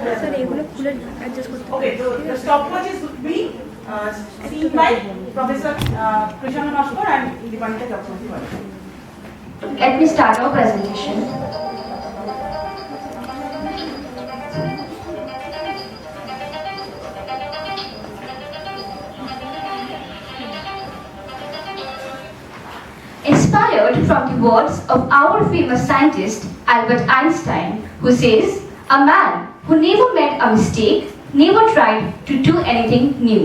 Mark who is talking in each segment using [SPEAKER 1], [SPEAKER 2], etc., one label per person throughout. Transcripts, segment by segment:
[SPEAKER 1] Sir এগুলো খুলে adjust করতে হবে।
[SPEAKER 2] Okay, so the stopwatches would be seen by Professor Krishna Nashkar and Deepanta Chakraborty.
[SPEAKER 3] Let me start our presentation. Inspired from the words of our famous scientist Albert Einstein, who says, "A man who never made a mistake, never tried to do anything new."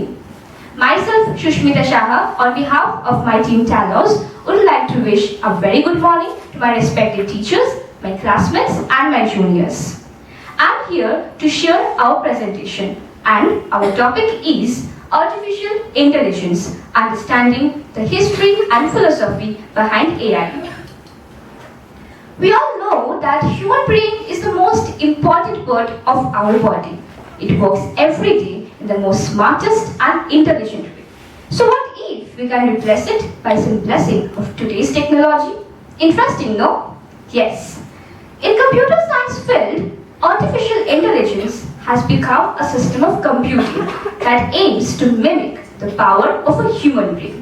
[SPEAKER 3] Myself, Shushmita Shaha, on behalf of my team Talos, would like to wish a very good morning to my respected teachers, my classmates and my juniors. I'm here to share our presentation, and our topic is Artificial Intelligence, Understanding the History and Philosophy behind AI. We all know that human brain is the most important part of our body. It works every day in the most smartest and intelligent way. So what if we can replace it by some blessing of today's technology? Interesting, no? Yes. In computer science field, artificial intelligence has become a system of computing that aims to mimic the power of a human brain.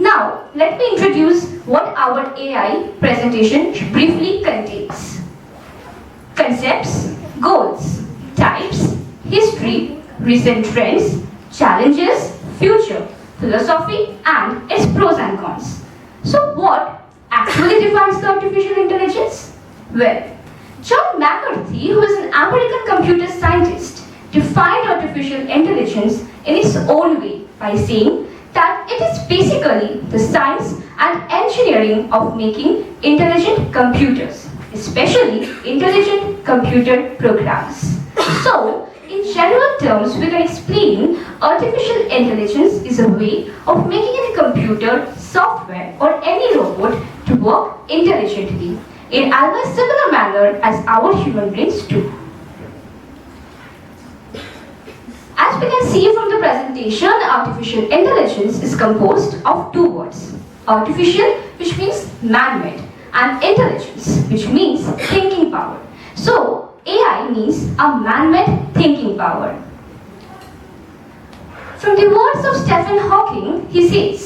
[SPEAKER 3] Now, let me introduce what our AI presentation briefly contains. Concepts, goals, types, history, recent trends, challenges, future, philosophy, and its pros and cons. So what actually defines the artificial intelligence? Well, John McCarthy, who is an American computer scientist, defined artificial intelligence in its own way by saying that it is basically the science and engineering of making intelligent computers, especially intelligent computer programs. So, in general terms, we can explain artificial intelligence is a way of making any computer, software, or any robot to work intelligently in almost similar manner as our human brains do. As we can see from the presentation, artificial intelligence is composed of two words. Artificial, which means man-made, and intelligence, which means thinking power. So, AI means a man-made thinking power. From the words of Stephen Hawking, he says,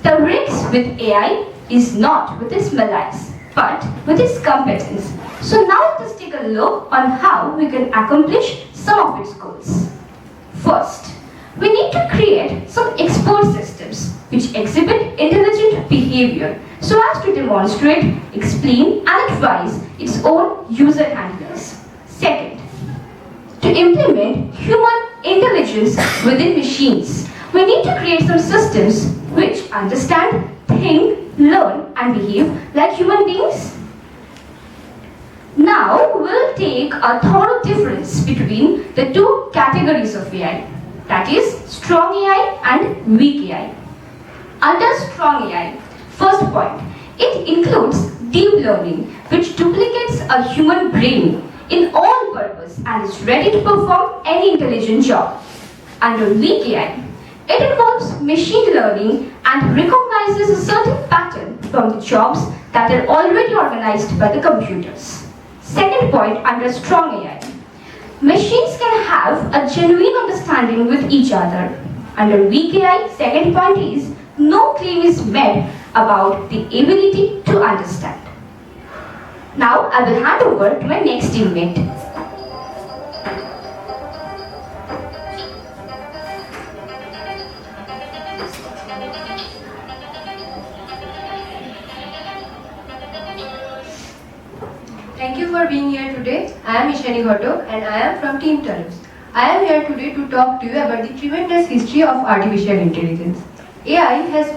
[SPEAKER 3] "The risk with AI is not with its malice, but with its competence." So now let us take a look on how we can accomplish some of its goals. First, we need to create some expert systems which exhibit intelligent behavior so as to demonstrate, explain, and advise its own user handlers. Second, to implement human intelligence within machines, we need to create some systems which understand, think, learn, and behave like human beings. Now, we'll take a thorough difference between the two categories of AI, that is, strong AI and weak AI. Under strong AI, first point, it includes deep learning, which duplicates a human brain in all purpose and is ready to perform any intelligent job. Under weak AI, it involves machine learning and recognizes a certain pattern from the jobs that are already organized by the computers. Second point, under strong AI, machines can have a genuine understanding with each other. Under weak AI, second point is, no claim is made about the ability to understand. Now, I will hand over to my next teammate.
[SPEAKER 4] Thank you for being here today. I am Ishani Ghotto and I am from Team Talos. I am here today to talk to you about the tremendous history of artificial intelligence. AI has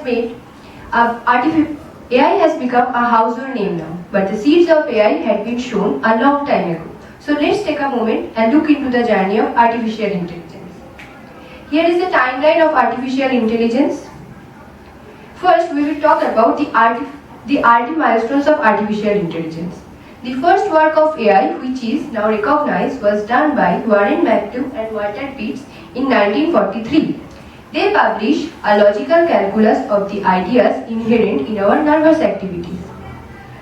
[SPEAKER 4] become a household name now, but the seeds of AI had been sown a long time ago. So let's take a moment and look into the journey of artificial intelligence. Here is the timeline of artificial intelligence. First, we will talk about the early milestones of artificial intelligence. The first work of AI, which is now recognized, was done by Warren McTew and Walter Pitts in 1943. They published a logical calculus of the ideas inherent in our nervous activities.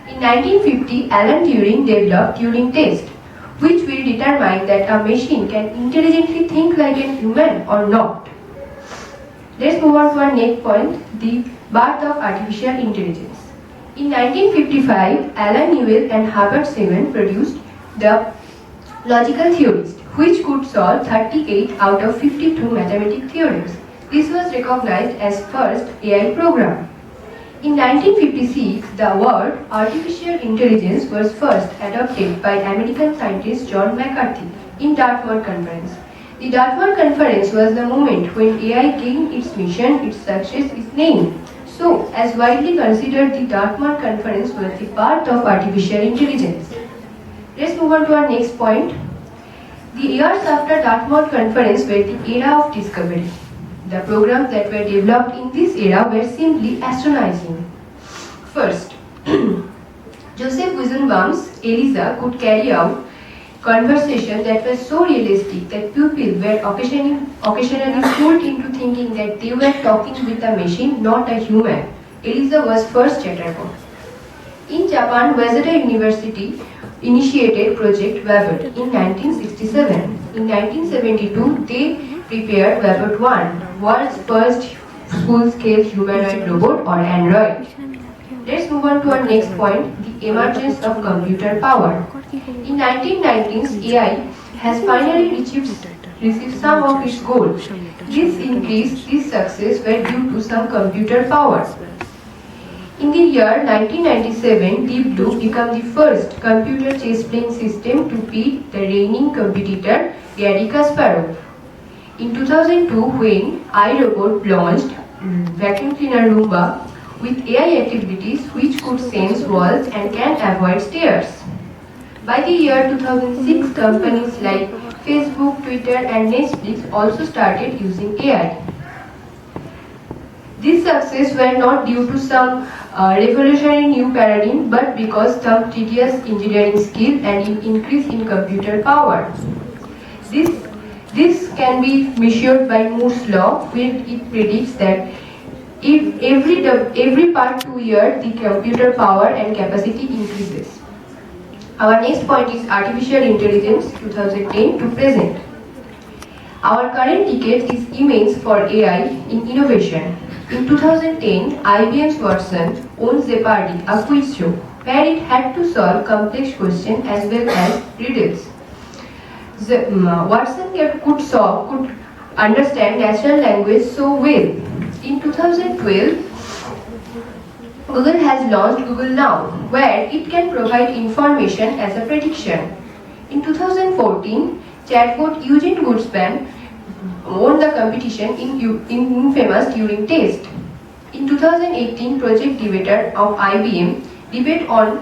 [SPEAKER 4] In 1950, Alan Turing developed Turing test, which will determine that a machine can intelligently think like a human or not. Let's move on to our next point, the birth of artificial intelligence. In 1955, Alan Newell and Herbert Simon produced the logical theorist, which could solve 38 out of 52 mathematical theorems. This was recognized as first AI program. In 1956, the word artificial intelligence was first adopted by American scientist John McCarthy in Dartmouth Conference. The Dartmouth Conference was the moment when AI gained its mission, its success, its name. So, as widely considered, the Dartmouth Conference was the birth of artificial intelligence. Let's move on to our next point. The years after Dartmouth Conference were the era of discovery. The programs that were developed in this era were simply astonishing. First, Joseph Weizenbaum's ELIZA could carry out conversations that were so realistic that pupils were occasionally fooled into thinking that they were talking with a machine, not a human. ELIZA was first chatterbot. In Japan, Waseda University initiated Project Wabbit in 1967. In 1972, they prepared Wabbit 1, world's first full-scale humanoid robot or android. Let's move on to our next point, the emergence of computer power. In 1990s, AI has finally received some of its goals. This success were due to some computer power. In the year 1997, Deep Blue became the first computer chess playing system to beat the reigning competitor Garry Kasparov. In 2002, when iRobot launched vacuum cleaner Roomba with AI activities which could sense walls and can avoid stairs. By the year 2006, companies like Facebook, Twitter and Netflix also started using AI. This success were not due to some revolutionary new paradigm, but because some tedious engineering skill and an increase in computer power. This can be measured by Moore's law, where it predicts that if every part 2 years the computer power and capacity increases. Our next point is artificial intelligence 2010 to present. Our current decade is immense for AI in innovation. In 2010, IBM's Watson won Jeopardy, a quiz show, where it had to solve complex questions as well as riddles. Watson could understand natural language so well. In 2012, Google has launched Google Now, where it can provide information as a prediction. In 2014, chatbot Eugene Goodspan won the competition in infamous Turing test. In 2018, Project Debater of IBM debate on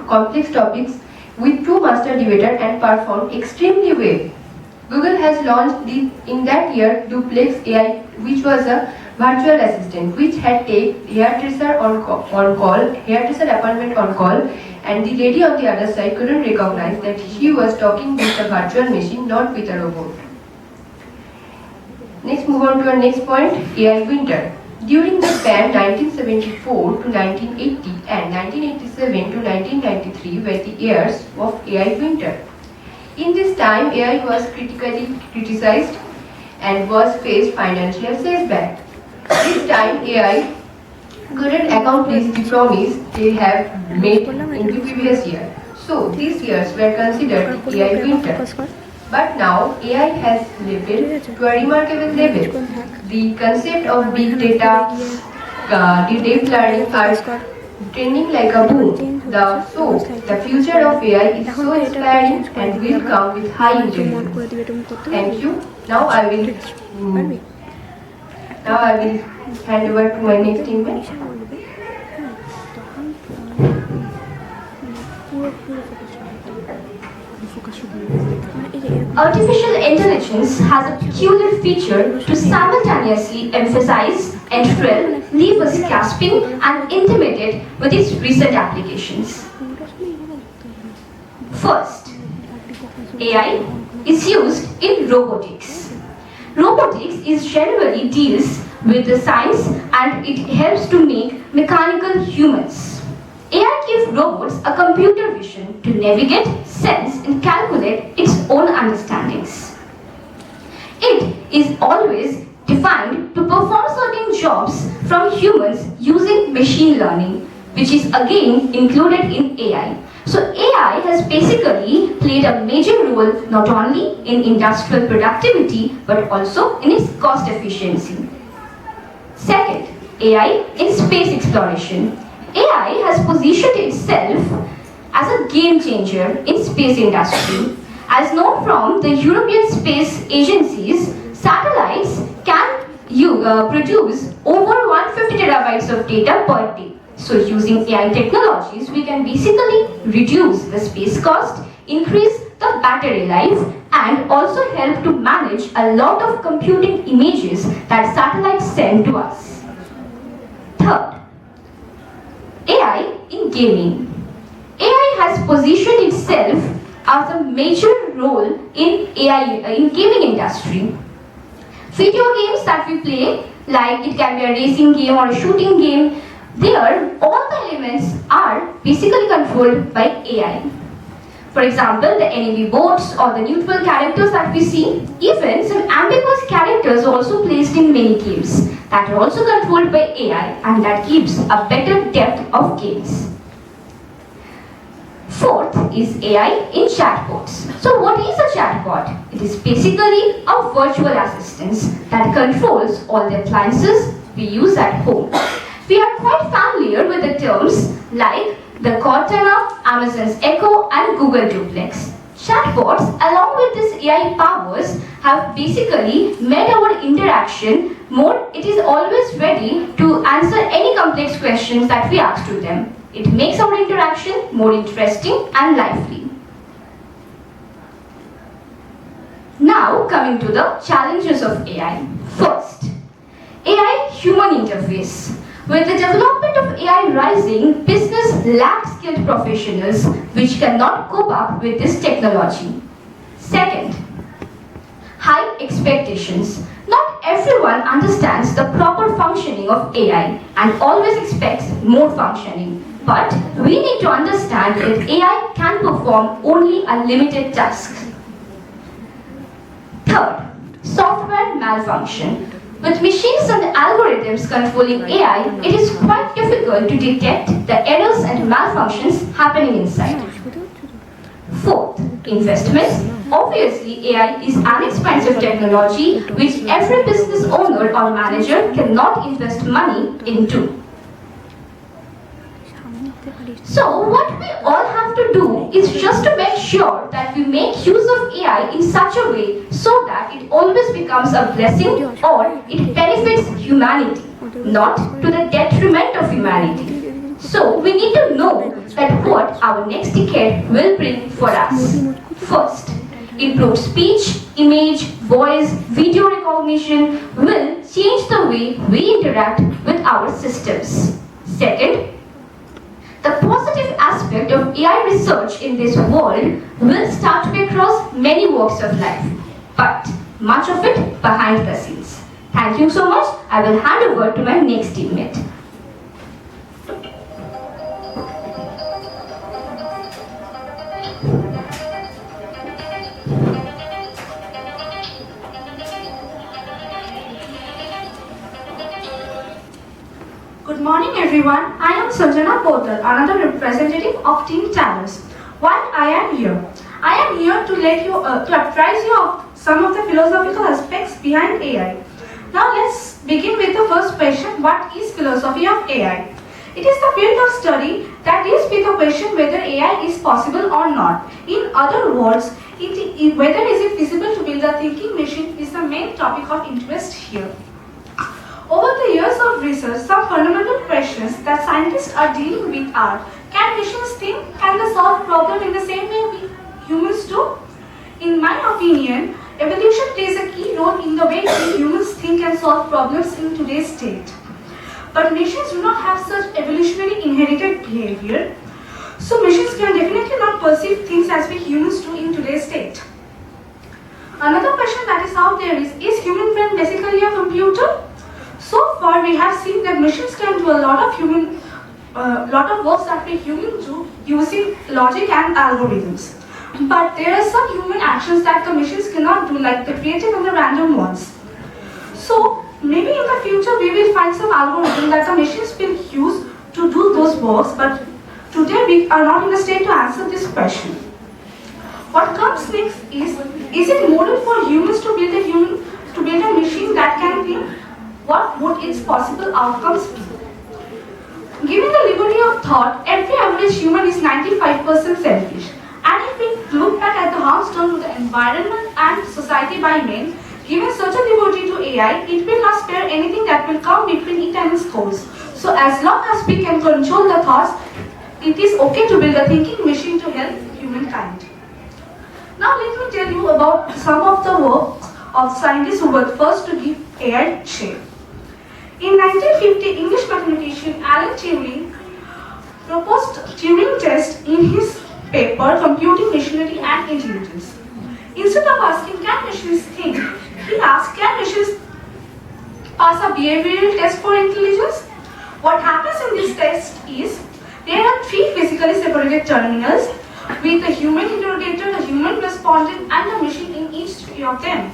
[SPEAKER 4] complex topics with 2 master debaters and performed extremely well. Google has launched in that year Duplex AI, which was a virtual assistant which had take hairdresser appointment on call, and the lady on the other side couldn't recognize that she was talking with a virtual machine, not with a robot. Next, move on to our next point, AI winter. During the span 1974 to 1980 and 1987 to 1993 were the years of AI winter. In this time, AI was critically criticized and was faced financial setback. This time, AI couldn't accomplish the promise they have made in the previous year. So, these years were considered AI winter. But now, AI has lifted to a remarkable level. The concept of big data, the deep learning are trending like a boom. The future of AI is so inspiring and will come with high intelligence. Thank you. Now I will hand over to my next teammate.
[SPEAKER 3] Artificial intelligence has a peculiar feature to simultaneously emphasize and thrill, leave us gasping and intimidated with its recent applications. First, AI is used in robotics. Robotics is generally deals with the science and it helps to make mechanical humans. AI give robots a computer vision to navigate, sense, and calculate its own understandings. It is always defined to perform certain jobs from humans using machine learning, which is again included in AI. So AI has basically played a major role not only in industrial productivity but also in its cost efficiency. Second, AI in space exploration. AI has positioned itself as a game changer in space industry. As known from the European Space Agency's satellites can produce over 150 terabytes of data per day. So using AI technologies, we can basically reduce the space cost, increase the battery life, and also help to manage a lot of computing images that satellites send to us. Third, AI in gaming. AI has positioned itself as a major role in gaming industry. Video games that we play, like it can be a racing game or a shooting game, there all the elements are basically controlled by AI. For example, the enemy boats or the neutral characters that we see, even some ambiguous characters are also placed in many games that are also controlled by AI, and that gives a better depth of games. Fourth is AI in chatbots. So what is a chatbot? It is basically a virtual assistant that controls all the appliances we use at home. We are quite familiar with the terms like the Cortana, Amazon's Echo, and Google Duplex. Chatbots, along with these AI powers, have basically made our interaction more. It is always ready to answer any complex questions that we ask to them. It makes our interaction more interesting and lively. Now coming to the challenges of AI. First, AI-human interface. With the development of AI rising, business lacks skilled professionals which cannot cope up with this technology. Second, high expectations. Not everyone understands the proper functioning of AI and always expects more functioning. But we need to understand that AI can perform only a limited task. Third, software malfunction. With machines and algorithms controlling AI, it is quite difficult to detect the errors and malfunctions happening inside. Fourth, investments. Obviously, AI is an expensive technology which every business owner or manager cannot invest money into. So what we all have to do is just to make sure that we make use of AI in such a way so that it always becomes a blessing or it benefits humanity, not to the detriment of humanity. So we need to know that what our next decade will bring for us. First, improved speech, image, voice, video recognition will change the way we interact with our systems. Second, the positive aspect of AI research in this world will start to be across many walks of life, but much of it behind the scenes. Thank you so much. I will hand over to my next teammate.
[SPEAKER 1] Good morning everyone, I am Sanjana Poddar, another representative of Team Talus. Why I am here? I am here to apprise you of some of the philosophical aspects behind AI. Now let's begin with the first question, what is philosophy of AI? It is the field of study that deals with the question whether AI is possible or not. In other words, whether is it feasible to build a thinking machine is the main topic of interest here. Over the years of research, some fundamental questions that scientists are dealing with are: can machines think? Can they solve problems in the same way we humans do? In my opinion, evolution plays a key role in the way we humans think and solve problems in today's state. But machines do not have such evolutionary inherited behavior, so machines can definitely not perceive things as we humans do in today's state. Another question that is out there is human brain basically a computer? So far, we have seen that machines can do a lot of lot of works that we humans do using logic and algorithms. But there are some human actions that the machines cannot do, like the creative and the random ones. So maybe in the future we will find some algorithm that the machines will use to do those works, but today we are not in a state to answer this question. What comes next is it moral for humans to build a machine that can think? What would its possible outcomes be? Given the liberty of thought, every average human is 95% selfish. And if we look back at the harms done to the environment and society by men, given such a liberty to AI, it will not spare anything that will come between it and its goals. So as long as we can control the thoughts, it is okay to build a thinking machine to help humankind. Now let me tell you about some of the works of scientists who were first to give AI shape. In 1950, English mathematician Alan Turing proposed Turing test in his paper Computing Machinery and Intelligence. Instead of asking can machines think, he asked can machines pass a behavioral test for intelligence? What happens in this test is there are three physically separated terminals with the human interrogator, the human respondent and the machine in each three of them.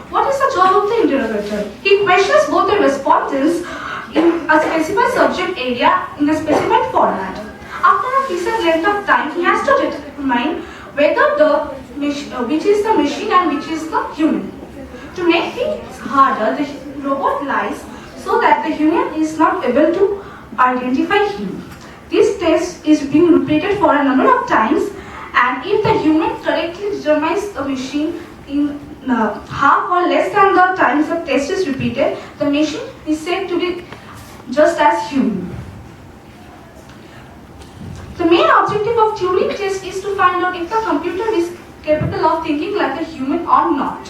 [SPEAKER 1] What is the job of the interrogator? He questions both the respondents in a specified subject area in a specified format. After a fixed length of time, he has to determine whether which is the machine and which is the human. To make things harder, the robot lies so that the human is not able to identify him. This test is being repeated for a number of times, and if the human correctly determines the machine in half or less than the times the test is repeated, the machine is said to be just as human. The main objective of Turing test is to find out if the computer is capable of thinking like a human or not.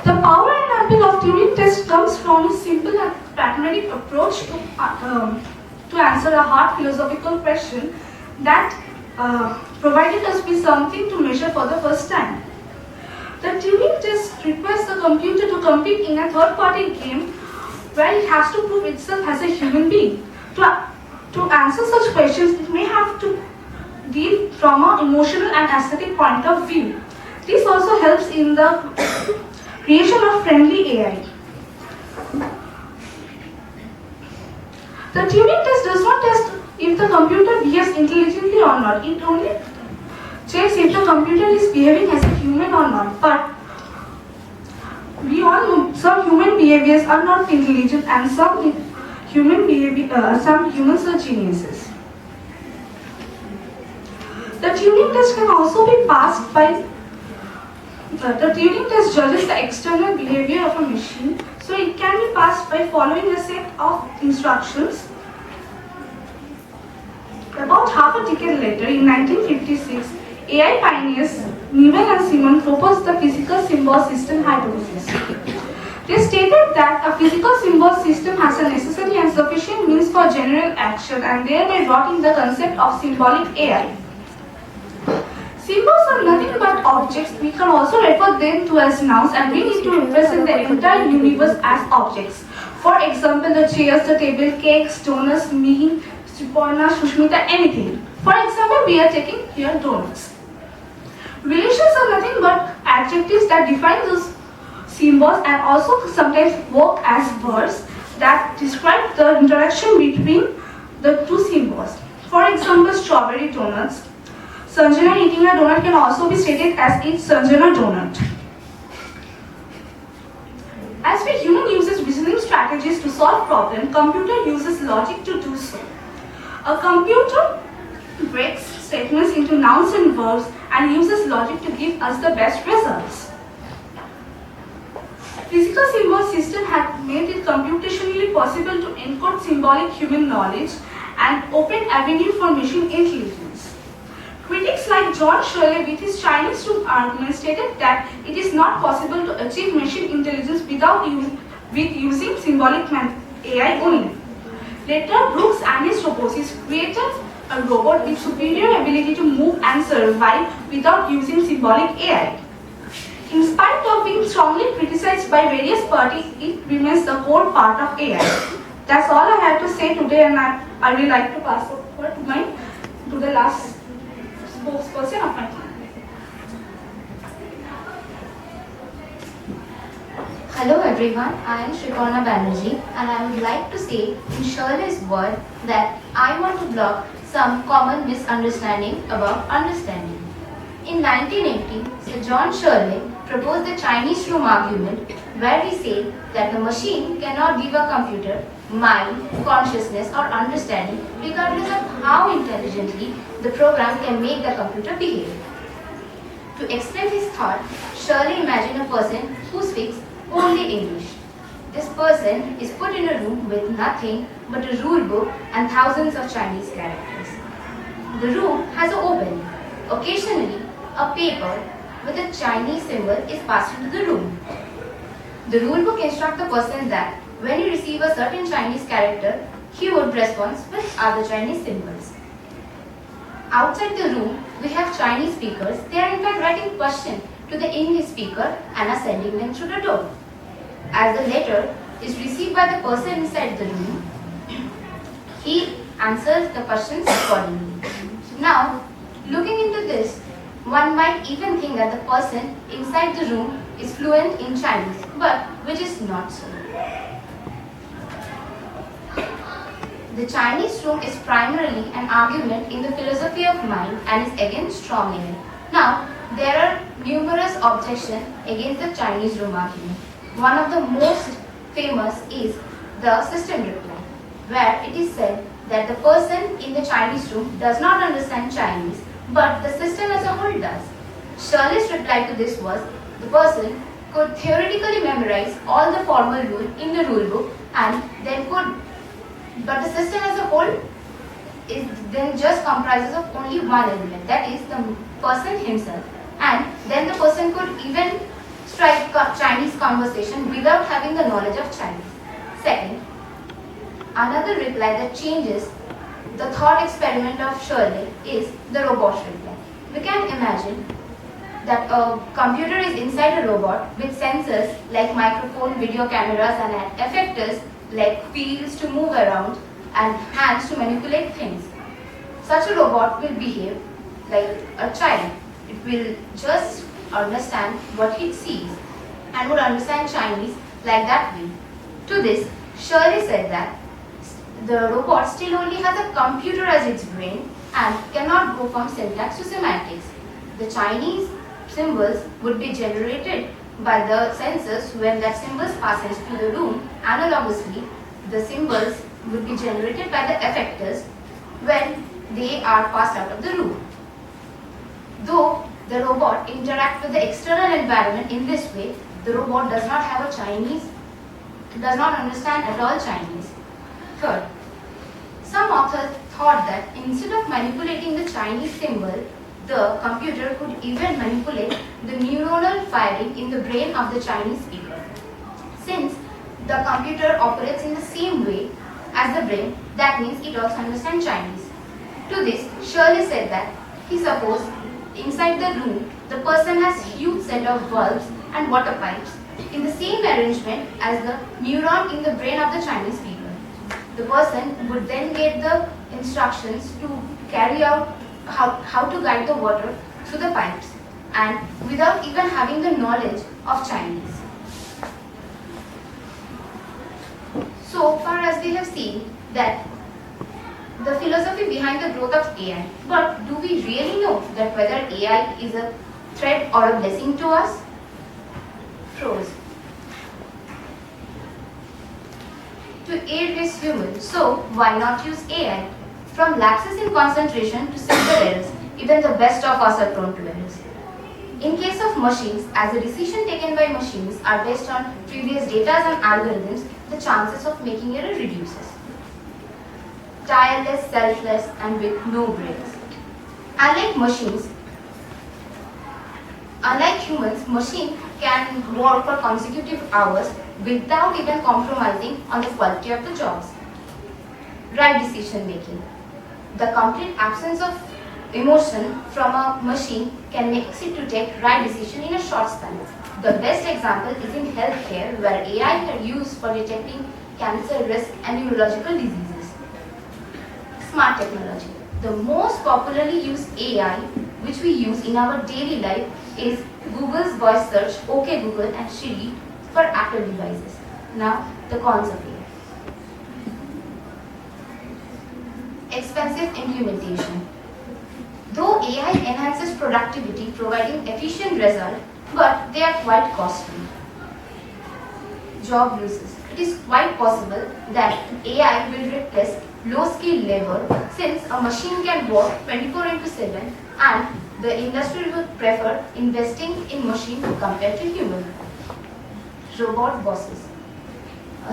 [SPEAKER 1] The power and appeal of Turing test comes from a simple and pragmatic approach to answer a hard philosophical question that provided us with something to measure for the first time. The Turing test requires the computer to compete in a third-party game where it has to prove itself as a human being. To answer such questions, it may have to deal from an emotional and aesthetic point of view. This also helps in the creation of friendly AI. The Turing test does not test if the computer behaves intelligently or not. It only checks if the computer is behaving as a human or not. But we all know some human behaviors are not intelligent and some humans are geniuses. The Turing test can also be passed by the Turing test judges the external behavior of a machine, so it can be passed by following a set of instructions. About half a decade later, in 1956, AI pioneers Newell and Simon proposed the physical symbol system hypothesis. They stated that a physical symbol system has a necessary and sufficient means for general action and thereby brought in the concept of symbolic AI. Symbols are nothing but objects. We can also refer them to as nouns and we need to represent the entire universe as objects. For example, the chairs, the table, cakes, donuts, me, Suparna, Sushmita, anything. For example, we are taking here donuts. Relations are nothing but adjectives that define those symbols and also sometimes work as words that describe the interaction between the two symbols. For example, strawberry donuts. Sanjana eating a donut can also be stated as eat Sanjana donut. As we human uses reasoning strategies to solve problems, computer uses logic to do so. A computer breaks statements into nouns and verbs and uses logic to give us the best results. Physical symbol system had made it computationally possible to encode symbolic human knowledge and open avenue for machine intelligence. Critics like John Shirley with his Chinese root argument stated that it is not possible to achieve machine intelligence using symbolic AI only. Later, Brooks and his robotics created a robot with superior ability to move and survive without using symbolic AI. In spite of being strongly criticized by various parties, it remains the core part of AI. That's all I have to say today, and I will like to pass over to the last spokesperson of my team.
[SPEAKER 3] Hello everyone, I am Shrikona Banerjee and I would like to say in Shirley's word that I want to block some common misunderstanding about understanding. In 1980, Sir John Shirley proposed the Chinese room argument where he said that the machine cannot give a computer mind, consciousness or understanding regardless of how intelligently the program can make the computer behave. To explain his thought, Shirley imagined a person who speaks only English. This person is put in a room with nothing but a rule book and thousands of Chinese characters. The room has an opening. Occasionally, a paper with a Chinese symbol is passed into the room. The rule book instructs the person that when he receives a certain Chinese character, he would respond with other Chinese symbols. Outside the room, we have Chinese speakers. They are in fact writing questions to the English speaker and are sending them through the door. As the letter is received by the person inside the room, he answers the questions accordingly. Now, looking into this, one might even think that the person inside the room is fluent in Chinese, but which is not so. The Chinese room is primarily an argument in the philosophy of mind and is again strong in it. Now, there are numerous objections against the Chinese room argument. One of the most famous is the system reply, where it is said that the person in the Chinese room does not understand Chinese, but the system as a whole does. Shirley's reply to this was, the person could theoretically memorize all the formal rules in the rule book and then could, but the system as a whole is then just comprises of only one element, that is the person himself. And then the person could even strike Chinese conversation without having the knowledge of Chinese. Second, another reply that changes the thought experiment of Shirley is the robot reply. We can imagine that a computer is inside a robot with sensors like microphone, video cameras and effectors like wheels to move around and hands to manipulate things. Such a robot will behave like a child. It will just understand what it sees and would understand Chinese like that way. To this, Shirley said that the robot still only has a computer as its brain and cannot go from syntax to semantics. The Chinese symbols would be generated by the sensors when that symbols passes to the room. Analogously, the symbols would be generated by the effectors when they are passed out of the room. Though the robot interacts with the external environment in this way, the robot does not have a Chinese, does not understand at all Chinese. Third, some authors thought that instead of manipulating the Chinese symbol, the computer could even manipulate the neuronal firing in the brain of the Chinese speaker. Since the computer operates in the same way as the brain, that means it also understands Chinese. To this, Shirley said that he supposed inside the room, the person has huge set of bulbs and water pipes in the same arrangement as the neuron in the brain of the Chinese speaker. The person would then get the instructions to carry out how to guide the water through the pipes and without even having the knowledge of Chinese. So far as we have seen that the philosophy behind the growth of AI, but do we really know that whether AI is a threat or a blessing to us? Pros. To aid is human, so why not use AI? From lapses in concentration to simple errors, even the best of us are prone to errors. In case of machines, as the decisions taken by machines are based on previous data and algorithms, the chances of making error reduces. Tireless, selfless, and with no breaks. Unlike humans, machine can work for consecutive hours without even compromising on the quality of the jobs. Right decision making. The complete absence of emotion from a machine can make it to take right decision in a short span. The best example is in healthcare, where AI are used for detecting cancer risk and neurological diseases. Smart technology. The most popularly used AI which we use in our daily life is Google's voice search, OK Google and Siri for Apple devices. Now, the cons of AI. Expensive implementation. Though AI enhances productivity, providing efficient result, but they are quite costly. Job losses. It is quite possible that AI will replace low-skilled labor, since a machine can work 24/7 and the industry would prefer investing in machine compared to human. Robot bosses.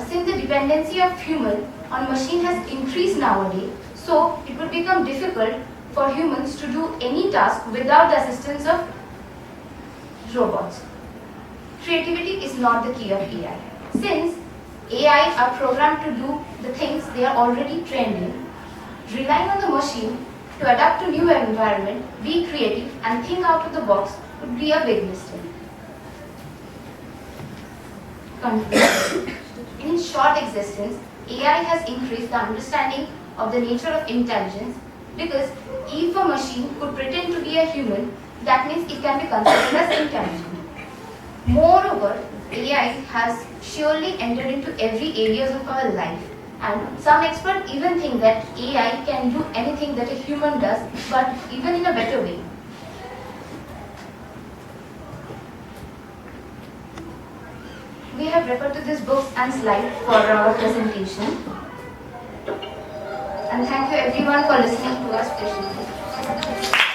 [SPEAKER 3] Since the dependency of human on machine has increased nowadays, so it would become difficult for humans to do any task without the assistance of robots. Creativity is not the key of AI. Since AI are programmed to do the things they are already trained in, relying on the machine to adapt to new environment, be creative and think out of the box would be a big mistake. Conclusion. In short existence, AI has increased the understanding of the nature of intelligence, because if a machine could pretend to be a human, that means it can be considered as intelligent. Moreover, AI has surely entered into every areas of our life, and some experts even think that AI can do anything that a human does, but even in a better way. We have referred to these books and slides for our presentation. And thank you everyone for listening to us patiently.